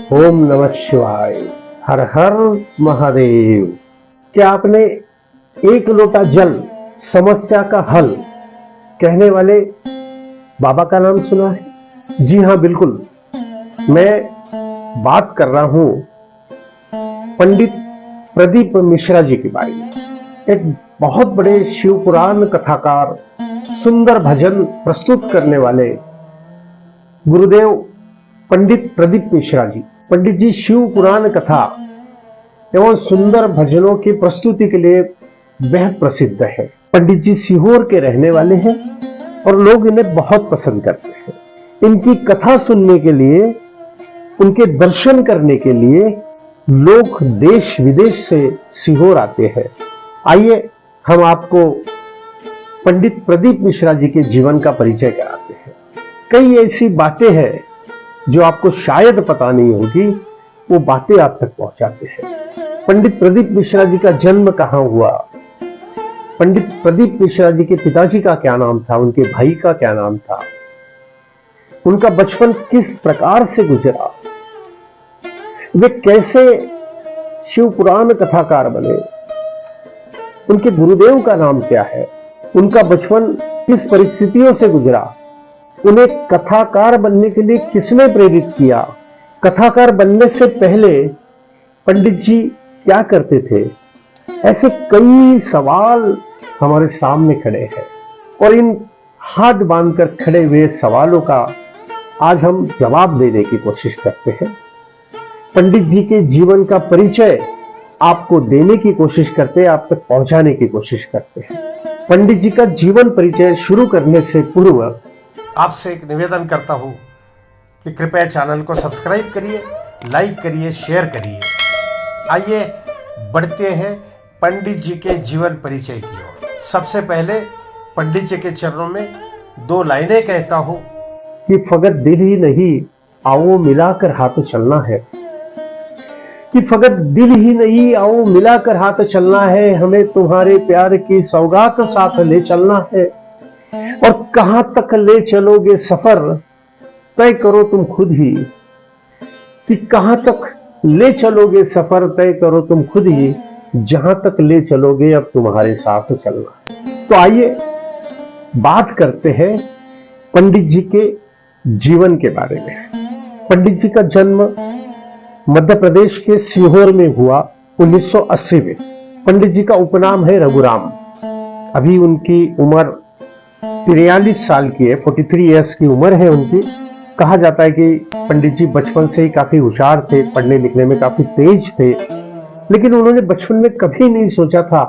ओम नमः शिवाय। हर हर महादेव। क्या आपने एक लोटा जल समस्या का हल कहने वाले बाबा का नाम सुना है? जी हां, बिल्कुल। मैं बात कर रहा हूं पंडित प्रदीप मिश्रा जी के बारे में। एक बहुत बड़े शिव पुराण कथाकार, सुंदर भजन प्रस्तुत करने वाले गुरुदेव पंडित प्रदीप मिश्रा जी। पंडित जी शिव पुराण कथा एवं सुंदर भजनों की प्रस्तुति के लिए बेहद प्रसिद्ध है। पंडित जी सीहोर के रहने वाले हैं और लोग इन्हें बहुत पसंद करते हैं। इनकी कथा सुनने के लिए, उनके दर्शन करने के लिए लोग देश विदेश से सीहोर आते हैं। आइए हम आपको पंडित प्रदीप मिश्रा जी के जीवन का परिचय कराते हैं। कई ऐसी बातें हैं जो आपको शायद पता नहीं होगी, वो बातें आप तक पहुंचाते हैं। पंडित प्रदीप मिश्रा जी का जन्म कहां हुआ, पंडित प्रदीप मिश्रा जी के पिताजी का क्या नाम था, उनके भाई का क्या नाम था, उनका बचपन किस प्रकार से गुजरा, वे कैसे शिव पुराण कथाकार बने, उनके गुरुदेव का नाम क्या है, उनका बचपन किस परिस्थितियों से गुजरा, उन्हें कथाकार बनने के लिए किसने प्रेरित किया, कथाकार बनने से पहले पंडित जी क्या करते थे। ऐसे कई सवाल हमारे सामने खड़े हैं और इन हाथ बांधकर खड़े हुए सवालों का आज हम जवाब देने की कोशिश करते हैं। पंडित जी के जीवन का परिचय आपको देने की कोशिश करते हैं, आप तक पहुंचाने की कोशिश करते हैं। पंडित जी का जीवन परिचय शुरू करने से पूर्व आपसे एक निवेदन करता हूं कि कृपया चैनल को सब्सक्राइब करिए, लाइक करिए, शेयर करिए। आइए बढ़ते हैं पंडित जी के जीवन परिचय की ओर। सबसे पहले पंडित जी के चरणों में 2 लाइनें कहता हूं कि फगत दिल ही नहीं, आओ मिलाकर हाथ चलना है। कि फगत दिल ही नहीं, आओ मिलाकर हाथ चलना है, हमें तुम्हारे प्यार की सौगात साथ ले चलना है। और कहां तक ले चलोगे सफर, तय करो तुम खुद ही। कि कहां तक ले चलोगे सफर, तय करो तुम खुद ही, जहां तक ले चलोगे अब तुम्हारे साथ चलना है। तो आइए बात करते हैं पंडित जी के जीवन के बारे में। पंडित जी का जन्म मध्य प्रदेश के सीहोर में हुआ 1980 में। पंडित जी का उपनाम है रघुराम। अभी उनकी उम्र 43 साल की है, 43 इयर्स की उम्र है उनकी। कहा जाता है कि पंडित जी बचपन से ही काफी होशियार थे, पढ़ने लिखने में काफी तेज थे, लेकिन उन्होंने बचपन में कभी नहीं सोचा था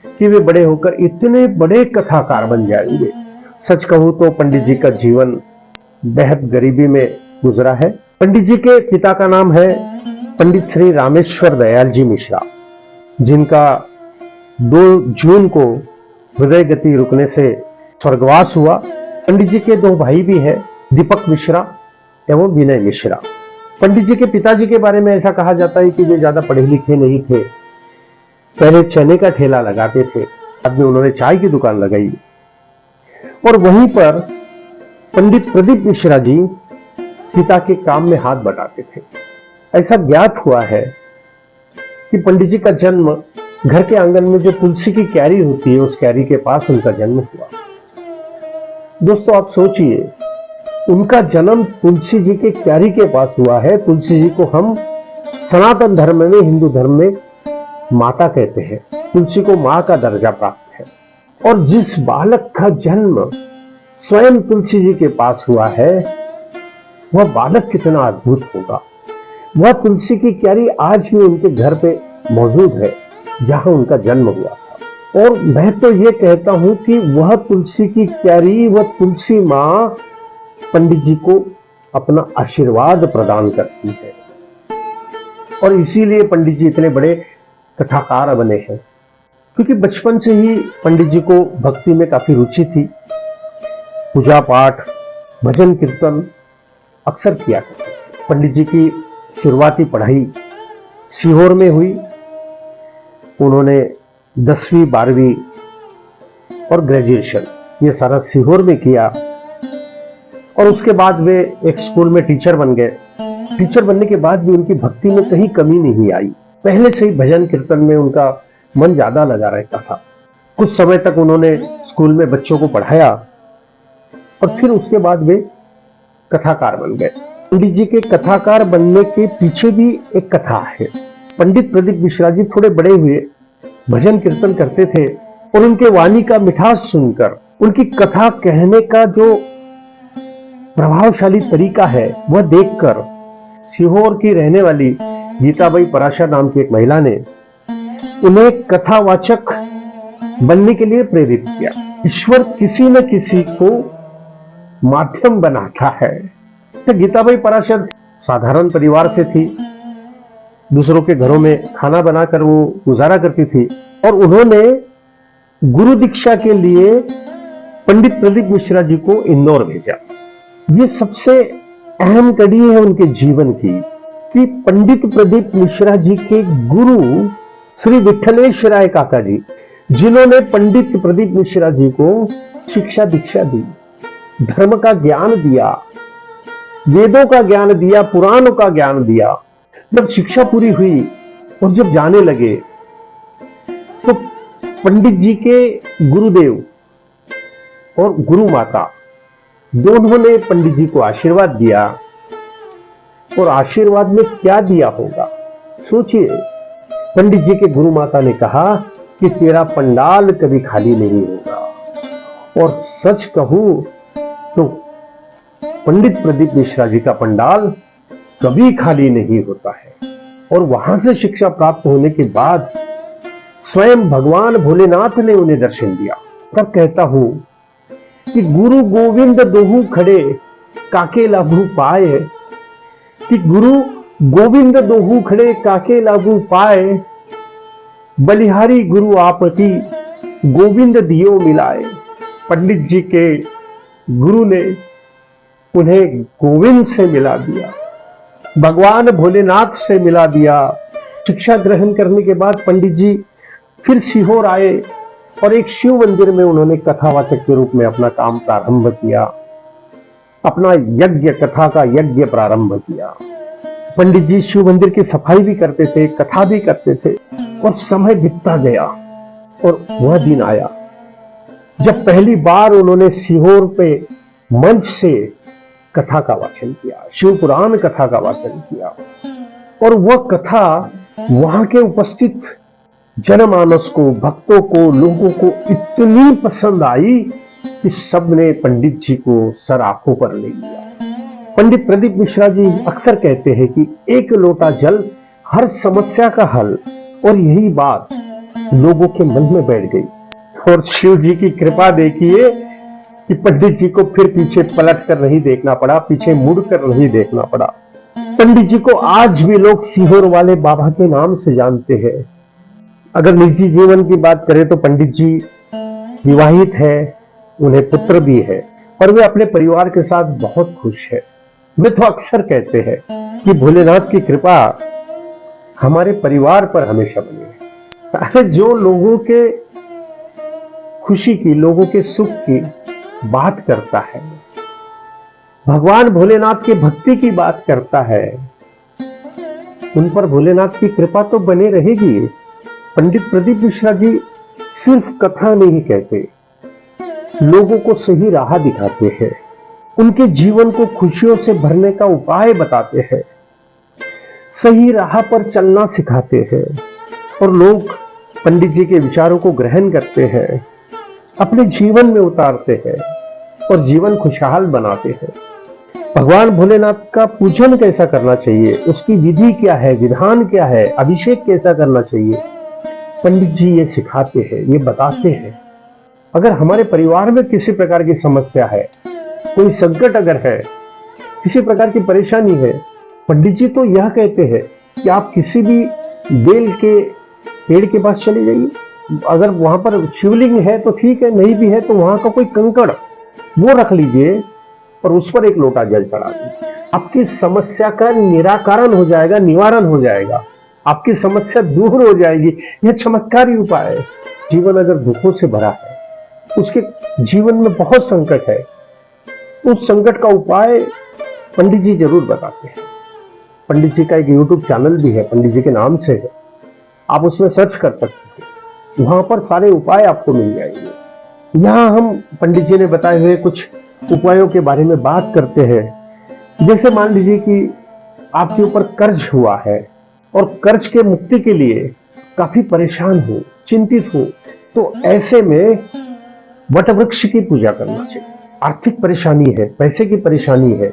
कि वे बड़े होकर इतने बड़े कथाकार बन जाएंगे। सच कहूं तो पंडित जी का जीवन बेहद गरीबी में गुजरा है। पंडित जी के पिता का नाम है पंडित श्री रामेश्वर दयाल जी मिश्रा, जिनका 2 जून को हृदय गति रुकने से स्वर्गवास हुआ। पंडित जी के 2 भाई भी हैं, दीपक मिश्रा एवं विनय मिश्रा। पंडित जी के पिताजी के बारे में ऐसा कहा जाता है कि वे ज्यादा पढ़े लिखे नहीं थे। पहले चने का ठेला लगाते थे, बाद में उन्होंने चाय की दुकान लगाई और वहीं पर पंडित प्रदीप मिश्रा जी पिता के काम में हाथ बटाते थे। ऐसा ज्ञात हुआ है कि पंडित जी का जन्म घर के आंगन में जो तुलसी की क्यारी होती है, उस क्यारी के पास उनका जन्म हुआ। दोस्तों आप सोचिए, उनका जन्म तुलसी जी के क्यारी के पास हुआ है। तुलसी जी को हम सनातन धर्म में, हिंदू धर्म में माता कहते हैं। तुलसी को मां का दर्जा प्राप्त है और जिस बालक का जन्म स्वयं तुलसी जी के पास हुआ है, वह बालक कितना अद्भुत होगा। वह तुलसी की क्यारी आज भी उनके घर पे मौजूद है जहां उनका जन्म हुआ था। और मैं तो ये कहता हूं कि वह तुलसी की क्यारी, वह तुलसी मां पंडित जी को अपना आशीर्वाद प्रदान करती है और इसीलिए पंडित जी इतने बड़े कथाकार बने हैं, क्योंकि बचपन से ही पंडित जी को भक्ति में काफी रुचि थी। पूजा पाठ, भजन कीर्तन अक्सर किया करते थे। पंडित जी की शुरुआती पढ़ाई सीहोर में हुई। उन्होंने 10वीं 12वीं और ग्रेजुएशन ये सारा सीहोर में किया और उसके बाद वे एक स्कूल में टीचर बन गए टीचर बनने के बाद भी उनकी भक्ति में कहीं कमी नहीं आई। पहले से ही भजन कीर्तन में उनका मन ज्यादा लगा रहता था। कुछ समय तक उन्होंने स्कूल में बच्चों को पढ़ाया और फिर उसके बाद वे कथाकार बन गए। पंडित जी के कथाकार बनने के पीछे भी एक कथा है। पंडित प्रदीप मिश्रा जी थोड़े बड़े हुए, भजन कीर्तन करते थे और उनके वाणी का मिठास सुनकर, उनकी कथा कहने का जो प्रभावशाली तरीका है वह देखकर सीहोर की रहने वाली गीताबाई पराशर नाम की एक महिला ने उन्हें कथावाचक बनने के लिए प्रेरित किया। ईश्वर किसी न किसी को माध्यम बनाता है। तो गीताबाई पराशर साधारण परिवार से थी, दूसरों के घरों में खाना बनाकर वो गुजारा करती थी और उन्होंने गुरु दीक्षा के लिए पंडित प्रदीप मिश्रा जी को इंदौर भेजा। ये सबसे अहम कड़ी है उनके जीवन की कि पंडित प्रदीप मिश्रा जी के गुरु श्री विठलेश राय काका जी, जिन्होंने पंडित प्रदीप मिश्रा जी को शिक्षा दीक्षा दी, धर्म का ज्ञान दिया, वेदों का ज्ञान दिया, पुराणों का ज्ञान दिया। जब शिक्षा पूरी हुई और जब जाने लगे तो पंडित जी के गुरुदेव और गुरु माता दोनों ने पंडित जी को आशीर्वाद दिया। और आशीर्वाद में क्या दिया होगा सोचिए। पंडित जी के गुरु माता ने कहा कि तेरा पंडाल कभी खाली नहीं होगा। और सच कहूं तो पंडित प्रदीप मिश्रा जी का पंडाल कभी खाली नहीं होता है। और वहां से शिक्षा प्राप्त होने के बाद स्वयं भगवान भोलेनाथ ने उन्हें दर्शन दिया। तब कहता हूं कि गुरु गोविंद दोहू खड़े काके लागू पाए, कि गुरु गोविंद दोहू खड़े काके लागू पाए, बलिहारी गुरु आपकी गोविंद दियो मिलाए। पंडित जी के गुरु ने उन्हें गोविंद से मिला दिया, भगवान भोलेनाथ से मिला दिया। शिक्षा ग्रहण करने के बाद पंडित जी फिर सीहोर आए और एक शिव मंदिर में उन्होंने कथावाचक के रूप में अपना काम प्रारंभ किया, अपना यज्ञ, कथा का यज्ञ प्रारंभ किया। पंडित जी शिव मंदिर की सफाई भी करते थे, कथा भी करते थे। और समय बीतता गया और वह दिन आया जब पहली बार उन्होंने सीहोर पे मंच से कथा का वाचन किया, शिव पुराण कथा का वाचन किया। और वह कथा वहां के उपस्थित जनमानस को, भक्तों को, लोगों को इतनी पसंद आई कि सबने पंडित जी को सर आंखों पर ले लिया। पंडित प्रदीप मिश्रा जी अक्सर कहते हैं कि एक लोटा जल हर समस्या का हल। और यही बात लोगों के मन में बैठ गई। और शिव जी की कृपा देखिए कि पंडित जी को फिर पीछे पलट कर नहीं देखना पड़ा, पीछे मुड़ कर नहीं देखना पड़ा। पंडित जी को आज भी लोग सीहोर वाले बाबा के नाम से जानते हैं। अगर निजी जीवन की बात करें तो पंडित जी विवाहित है, उन्हें पुत्र भी है और वे अपने परिवार के साथ बहुत खुश है। वे तो अक्सर कहते हैं कि भोलेनाथ की कृपा हमारे परिवार पर हमेशा बनी है। अरे जो लोगों के खुशी की, लोगों के सुख की बात करता है, भगवान भोलेनाथ की भक्ति की बात करता है, उन पर भोलेनाथ की कृपा तो बने रहेगी। पंडित प्रदीप मिश्रा जी सिर्फ कथा नहीं कहते, लोगों को सही राह दिखाते हैं, उनके जीवन को खुशियों से भरने का उपाय बताते हैं, सही राह पर चलना सिखाते हैं। और लोग पंडित जी के विचारों को ग्रहण करते हैं, अपने जीवन में उतारते हैं और जीवन खुशहाल बनाते हैं। भगवान भोलेनाथ का पूजन कैसा करना चाहिए, उसकी विधि क्या है, विधान क्या है, अभिषेक कैसा करना चाहिए, पंडित जी ये सिखाते हैं, ये बताते हैं। अगर हमारे परिवार में किसी प्रकार की समस्या है, कोई संकट अगर है, किसी प्रकार की परेशानी है, पंडित जी तो यह कहते हैं कि आप किसी भी बेल के पेड़ के पास चले जाइए। अगर वहां पर शिवलिंग है तो ठीक है, नहीं भी है तो वहां का कोई कंकड़ वो रख लीजिए और उस पर एक लोटा जल चढ़ा दीजिए। आपकी समस्या का निराकरण हो जाएगा, निवारण हो जाएगा, आपकी समस्या दूर हो जाएगी। यह चमत्कारी उपाय है। जीवन अगर दुखों से भरा है, उसके जीवन में बहुत संकट है, उस संकट का उपाय पंडित जी जरूर बताते हैं। पंडित जी का एक यूट्यूब चैनल भी है, पंडित जी के नाम से है, आप उसमें सर्च कर सकते हैं, वहां पर सारे उपाय आपको मिल जाएंगे। यहाँ हम पंडित जी ने बताए हुए कुछ उपायों के बारे में बात करते हैं। जैसे मान लीजिए कि आपके ऊपर कर्ज हुआ है और कर्ज के मुक्ति के लिए काफी परेशान हो, चिंतित हो, तो ऐसे में वट वृक्ष की पूजा करना चाहिए। आर्थिक परेशानी है, पैसे की परेशानी है,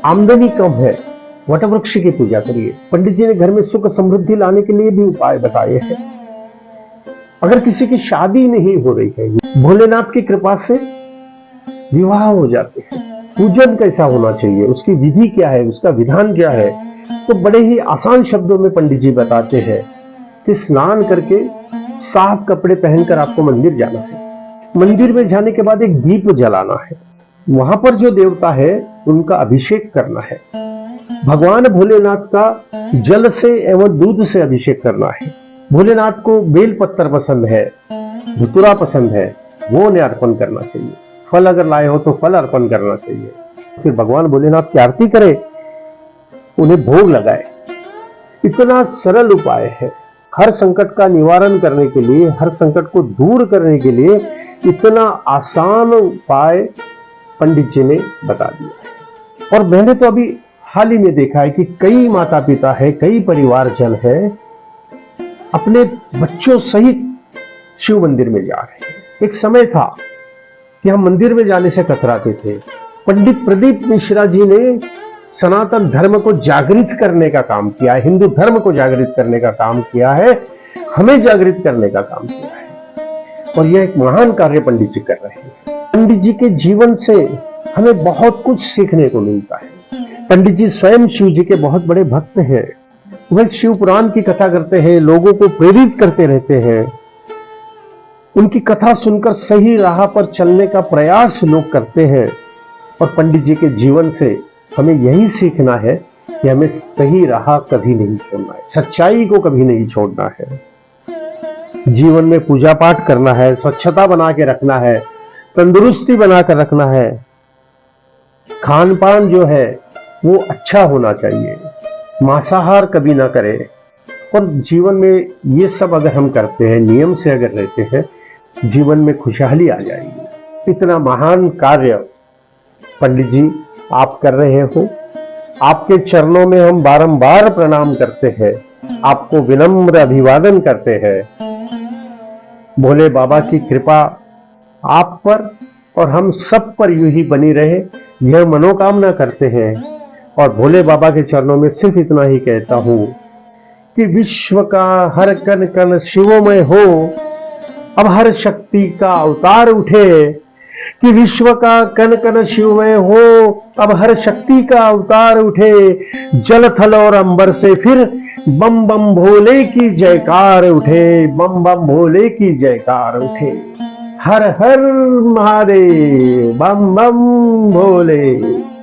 आमदनी कम है, वट वृक्ष की पूजा करिए। पंडित जी ने घर में सुख समृद्धि लाने के लिए भी उपाय बताए हैं। अगर किसी की शादी नहीं हो रही है, भोलेनाथ की कृपा से विवाह हो जाते हैं, पूजन कैसा होना चाहिए, उसकी विधि क्या है, उसका विधान क्या है, तो बड़े ही आसान शब्दों में पंडित जी बताते हैं कि स्नान करके साफ कपड़े पहनकर आपको मंदिर जाना है। मंदिर में जाने के बाद एक दीप जलाना है, वहां पर जो देवता है उनका अभिषेक करना है। भगवान भोलेनाथ का जल से एवं दूध से अभिषेक करना है। भोलेनाथ को बेल पत्तर पसंद है, धतूरा पसंद है, वो उन्हें अर्पण करना चाहिए। फल अगर लाए हो तो फल अर्पण करना चाहिए। फिर भगवान भोलेनाथ की आरती करे, उन्हें भोग लगाए। इतना सरल उपाय है। हर संकट का निवारण करने के लिए, हर संकट को दूर करने के लिए इतना आसान उपाय पंडित जी ने बता दिया। और मैंने तो अभी हाल ही में देखा है कि कई माता पिता है, कई परिवारजन है, अपने बच्चों सहित शिव मंदिर में जा रहे हैं। एक समय था कि हम मंदिर में जाने से कतराते थे। पंडित प्रदीप मिश्रा जी ने सनातन धर्म को जागृत करने का काम किया है, हिंदू धर्म को जागृत करने का काम किया है, हमें जागृत करने का काम किया है, और यह एक महान कार्य पंडित जी कर रहे हैं। पंडित जी के जीवन से हमें बहुत कुछ सीखने को मिलता है। पंडित जी स्वयं शिव जी के बहुत बड़े भक्त हैं। वह शिव पुराण की कथा करते हैं, लोगों को प्रेरित करते रहते हैं। उनकी कथा सुनकर सही राह पर चलने का प्रयास लोग करते हैं। और पंडित जी के जीवन से हमें यही सीखना है कि हमें सही राह कभी नहीं छोड़ना है, सच्चाई को कभी नहीं छोड़ना है। जीवन में पूजा पाठ करना है, स्वच्छता बना के रखना है, तंदुरुस्ती बनाकर रखना है, खान पान जो है वो अच्छा होना चाहिए, मांसाहार कभी ना करें। और जीवन में ये सब अगर हम करते हैं, नियम से अगर रहते हैं, जीवन में खुशहाली आ जाएगी। इतना महान कार्य पंडित जी आप कर रहे हो, आपके चरणों में हम बारंबार प्रणाम करते हैं, आपको विनम्र अभिवादन करते हैं। भोले बाबा की कृपा आप पर और हम सब पर यूं ही बनी रहे, यह मनोकामना करते हैं। और भोले बाबा के चरणों में सिर्फ इतना ही कहता हूं कि विश्व का हर कण कण शिवमय हो, अब हर शक्ति का अवतार उठे। कि विश्व का कण कण शिवमय हो, अब हर शक्ति का अवतार उठे। जल थल और अंबर से फिर बम बम भोले की जयकार उठे, बम बम भोले की जयकार उठे। हर हर महादेव, बम बम भोले।